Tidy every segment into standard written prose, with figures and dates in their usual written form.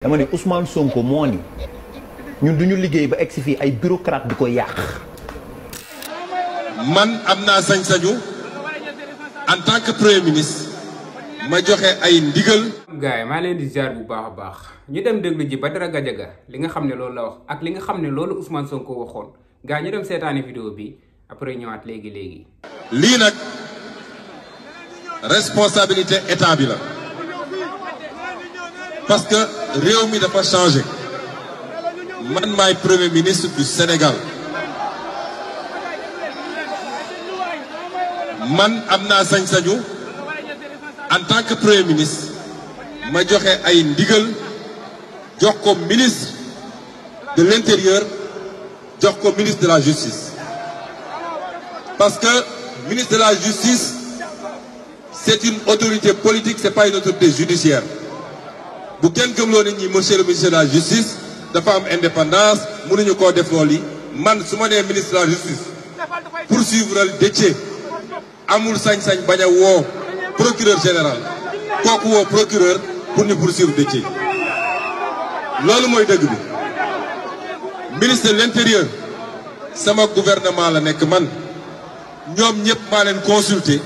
dama ne Ousmane Sonko moo ni ñun duñu liggéey ba egsi fii ay bureaucrate di ko yàq. man am naa sañ-sañu en tant que premier ministre ma joxe ay ndigal. gaay maa leen di ziar bu baax a baax ñu dem déglu ji Badara Gadiaga li nga xam ne loolu la wax ak li nga xam ne loolu Ousmane Sonko waxoon gaay ñu dem seetaani vidéo bi après ñëwaat léegi. lii nag responsabilité état bi la parce que réew mi dafa changé man maay premier ministre du Sénégal man am naa sañ-sañu en tant que premier ministre ma joxe ay ndigal jox ko ministre de l'intérieur jox ko ministre de la justice parce que ministre de la justice c'est une autorité politique c'est pas une autorité judiciaire bu kenn gëmloo nit ñi monsieur le ministre de la justice dafa am indépendance mënuñu koo def loolu yi man su ma nee ministre de la justice poursuivre Déthié amul sañ-sañ bañ a woo procureur général kooku woo procureur pour ñu poursuivre Déthié loolu mooy dëgg bi ministre de l'intérieur sama gouvernement la nekk man ñoom ñëpp maa leen consulter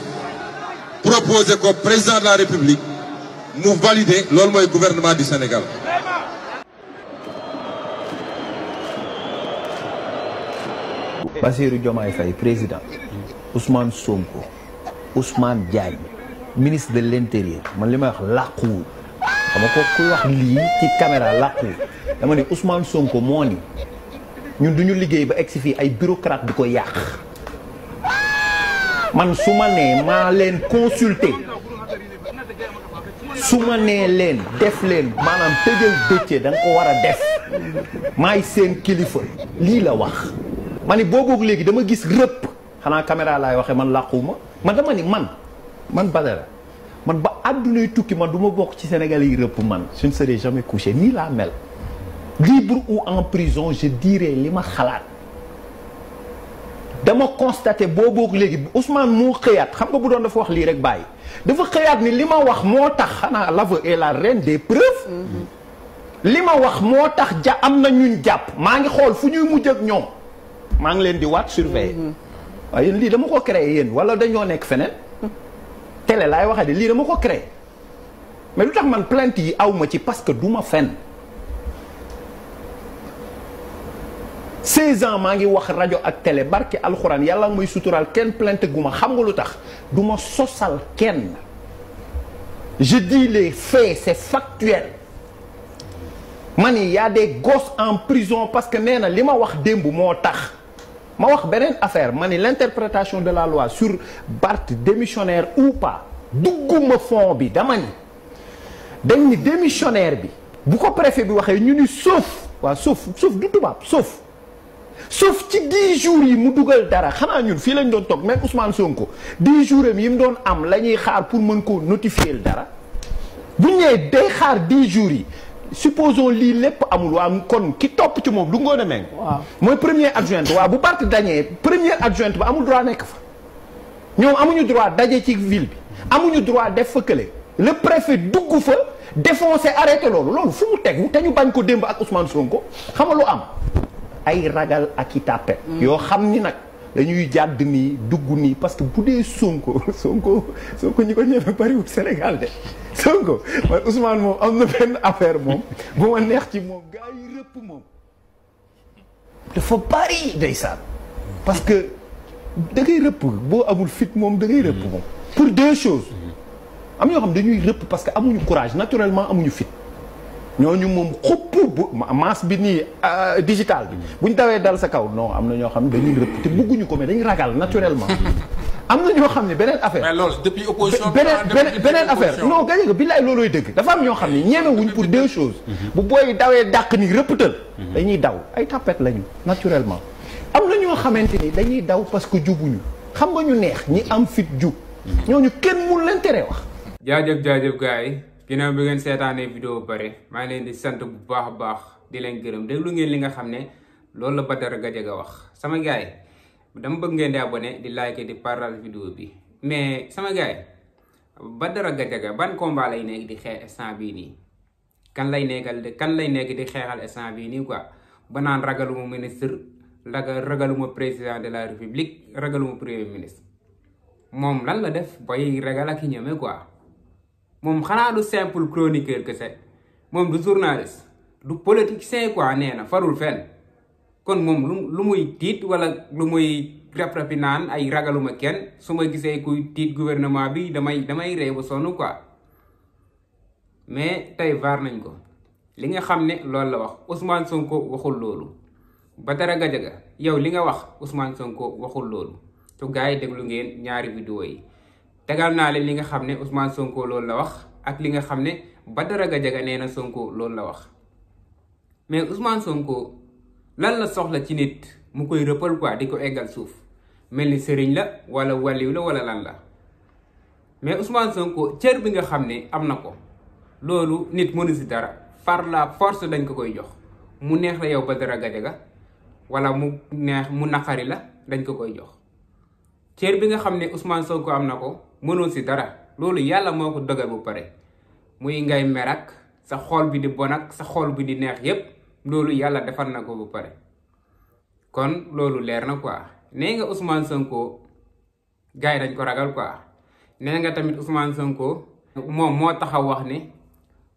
proposer ko président de la république mu valider loolu mooy gouvernement du Sénégal. Bassirou Diomaye Faye président Ousmane Sonko Ousmane Diagne ministre de l'intérieur man li may wax làquwul xam nga ko kuy wax lii ci caméra làquwul dama ne Ousmane Sonko moo ni ñun duñu liggéey ba egsi fii ay bureaucrate di ko yàq man su ma nee maa leen consulter su ma nee leen def leen maanaam tëjal Déthié da nga ko war a def maay seen kilifa lii la wax ma ni booboog léegi dama gis rëpp xanaa caméra laay waxee man làquwuma man dama ni man Badara man ba àddunay tukki man du ma bokk ci Sénégal yi rëpp man je ne serai jamais couché nii laa mel libre ou en prison je dirai li ma xalaat dama constaté booboog léegi Ousmane moo xëyaat xam nga bu doon dafa wax lii rek bàyyi dafa xëyaat ni li ma wax moo tax xanaa l'aveu est la reine des preuves li ma wax moo tax am na ñun jàpp maa ngi xool fu ñuy mujj ak ñoom maa ngi leen di waat surveiller waaye yéen lii dama ko créé yéen wala dañoo nekk feneen télé laay waxee de lii dama ko créé mais lu tax man plainte yi aw ma ci parce que du ma fen 16 ans maa ngi wax rajo ak télé barke alxuraan yàlla may suturaal kenn plainte gu ma xam nga lu tax du ma sosal kenn je dis les faits c'est factuel man y a des gosses en prison parce que nee na li ma wax démb moo tax ma wax beneen affaire ma ni l'interprétation de la loi sur Barth démissionnaire ou pas dugguma fond bi dama ni dañ ni démissionnaire bi bu ko préfet bi waxee ñu ni sauf waaw sauf du tubaab sauf ci 10 jours yi mu dugal dara xanaa ñun fii lañ doon toog même Ousmane Sonko 10 jours yi mu doon am la ñuy xaar pour mën koo notifier dara bu ñëwee day xaar 10 jours yi supposons lii lépp amul waa kon ki topp ci moom du Ngoné Meng mooy premier adjoint waaw bu Barth dañee premier adjoint ba amul droit nekk fa ñoom amuñu droit daje ci ville bi amuñu droit def fa kële le préfet dugg fa défoncer arrêté loolu fu mu tegu te ñu bañ ko démb ak Ousmane Sonko xam nga lu am ay ragal ak i tàppet yoo xam ni nag dañuy jàdd nii dugg nii parce que bu dee Sonko ñi ko ñëwee bariwul Sénégal de Sonko mooy Ousmane moom am na benn affaire moom bu ma neex ci moom gars yi rëpp moom dafa bari ndeysaan parce que da ngay rëpp boo amul fit moom da ngay rëpp moom pour deux choses am ñoo xam dañuy rëpp parce que amuñu courage naturellement amuñu fit ñooñu moom xupp bu masse bi nii digital bi buñ dawee dal sa kaw non am na ñoo xam ne dañuy rëpp te bëgguñu ko mais dañuy ragal naturellement am na ñoo xam ne beneen affaire mais loolu depuis opposition beneen affaire non gañe nga billaay loolooy dëgg dafa am ñoo xam ne ñemewuñ pour deux choses bu booy dawee dàq ni rëpptal dañuy daw ay tapette lañu naturellement am na ñoo xamante ni dañuy daw parce que jubuñu xam nga ñu neex ñi am fit jub ñooñu kenn mun leen tere wax jaajëf gars yi ginnaaw bi ngeen seetaanee vidéo ba pare maa ngi leen di sant bu baax a baax di leen gërëm déglu ngeen li nga xam ne loolu la Badara Gadiaga wax sama gars yi dama bëgg ngeen di abonné di like di partage vidéo bi mais sama gars yi Badara Gadiaga ban combat lay nekk di xeex instant bii nii kan lay nekk di xeexal instant bii nii quoi ba naan ragaluma ministre ragaluma président de la république ragaluma premier ministre. moom lan la def bay ragal ak ñeme quoi moom xanaa du simple chroniqueur kese moom du journaliste du politicien quoi nee na farul fenn kon moom lu muy tiit wala lu muy rap-rapi naan ay ragaluma kenn su ma gisee kuy tiit gouvernement bi damay ree ba sonn quoi. mais tey vaar nañ ko li nga xam ne loolu la wax Ousmane Sonko waxul loolu Badara Gadiaga yow li nga wax Ousmane Sonko waxul loolu te gars yi déglu ngeen ñaari vidéo yi tegal naa leen li nga xam ne Ousmane Sonko loolu la wax ak li nga xam ne Badara Gadiaga nee na Sonko loolu la wax. mais Ousmane Sonko lan la soxla ci nit mu koy rëppal quoi di ko eggal suuf mel ni sëriñ la wala waliw la wala lan la mais Ousmane Sonko cër bi nga xam ne am na ko loolu nit mënu si dara par la force dañ ko koy jox mu neex la yow Badara Gadiaga wala mu naqari la dañ ko koy jox cër bi nga xam ne Ousmane Sonko am na ko mënoo si dara loolu yàlla moo ko dogal bu pare muy ngay merak sa xol bi di bon ak sa xol bi di neex yépp loolu yàlla defar na ko bu pare kon loolu leer na quoi nee nga Ousmane Sonko gars yi dañ ko ragal quoi nee nga tamit Ousmane Sonko moom moo taxaw wax ne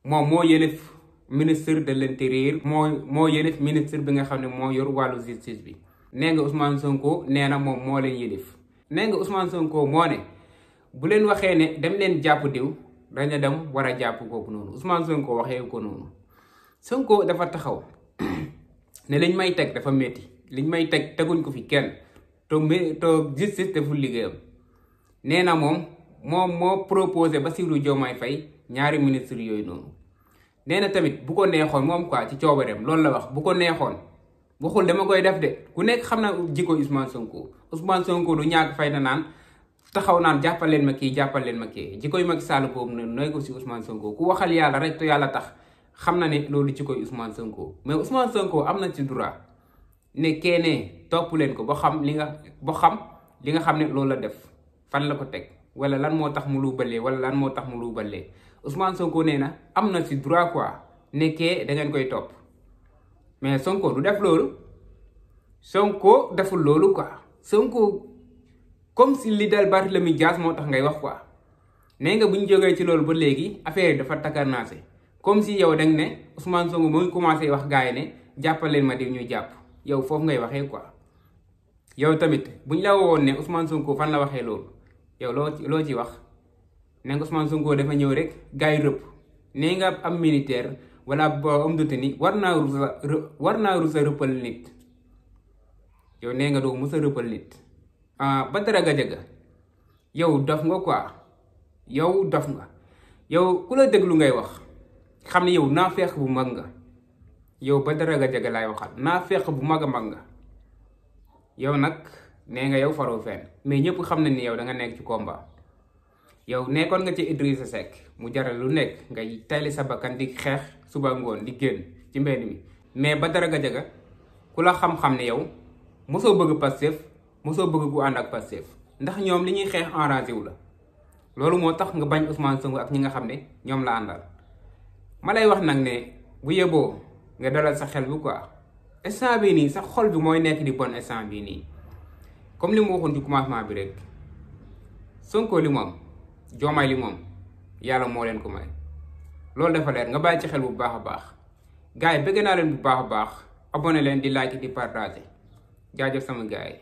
moom moo yëlif ministre de l'intérieur moo yëlif ministre bi nga xam ne moo yor wàllu justice bi nee nga Ousmane Sonko nee na moom moo leen yëlif nee nga Ousmane Sonko moo ne bu leen waxee ne dem leen jàpp diw daña dem war a jàpp kooku noonu Ousmane Sonko waxee ko noonu Sonko dafa taxaw ne liñ may teg dafa métti liñ may teg teguñ ko fi kenn te justice deful liggéeyam nee na moom moo proposé Bassirou Diomaye Faye ñaari ministre yooyu noonu nee na tamit bu ko neexoon moom quoi ci coobareem loolu la wax bu ko neexoon waxul dama koy def de ku nekk xam na jikko Ousmane Sonko du ñàkk fay na naan taxaw naan jàppal leen ma kii jikkoy Macky Sall boobu noonu nooy ko si Ousmane Sonko ku waxal yàlla rek te yàlla tax xam na ne loolu jikkoy Ousmane Sonko mais Ousmane Sonko am na ci droit ne keneen topp leen ko ba xam li nga xam ne loolu la def fan la ko teg wala lan moo tax mu luubalee Ousmane Sonko nee na am na ci droit quoi nekkee da ngeen koy topp mais Sonko du def loolu Sonko deful loolu quoi Sonko comme si li dal Barthélémy Dias moo tax ngay wax quoi nee nga bu ñu jógee ci loolu ba léegi affaire yi dafa takkarnaase comme si yow danga ne Ousmane Sonko mu ngi commencé wax gars yi ne jàppaleen ma di ñu jàpp yow foofu ngay waxee quoi yow tamit buñ la woon ne Ousmane Sonko fan la waxee loolu yow loo ci wax ne nga Ousmane Sonko dafa ñëw rek gars yi rëpp nee nga am militaire wala ba am dute ni war naa rusa rëppal nit yow nee nga doo musa rëppal nit Badara Gadiaga yow dof nga quoi yow ku la déglu ngay wax xam ne yow naafeeq bu mag nga yow Badara Gadiaga laay waxal naafeeq bu mag a mag nga yow nag nee nga yow faroo fenn mais ñëpp xam nañ ni yow da nga nekk ci combat yow nekkoon nga ci Idrissa Seck mu jaral lu nekk ngay tayli sa bakkan di xeex suba ngoon di génn ci mbedd mi mais Badara Gadiaga ku la xam-xam ne yow mosoo bëgg Pastef mosoo bëgg ku ànd ak Pastef ndax ñoom li ñuy xeex enragé wu la loolu moo tax nga bañ Ousmane Sonko ak ñi nga xam ne ñoom la àndal ma lay wax nag ne bu yeboo nga dalal sa xel bi quoi instant bii nii sa xol bi mooy nekk di bon instant bii nii comme li mu waxoon ci commencement bi rek Sonko li moom Diomaye li moom yàlla moo leen ko may loolu dafa leer nga bàyyi ci xel bu baax a baax gars yi bëgg naa leen bu baax a baax abonné leen di like di partager jaajëf sama gars yi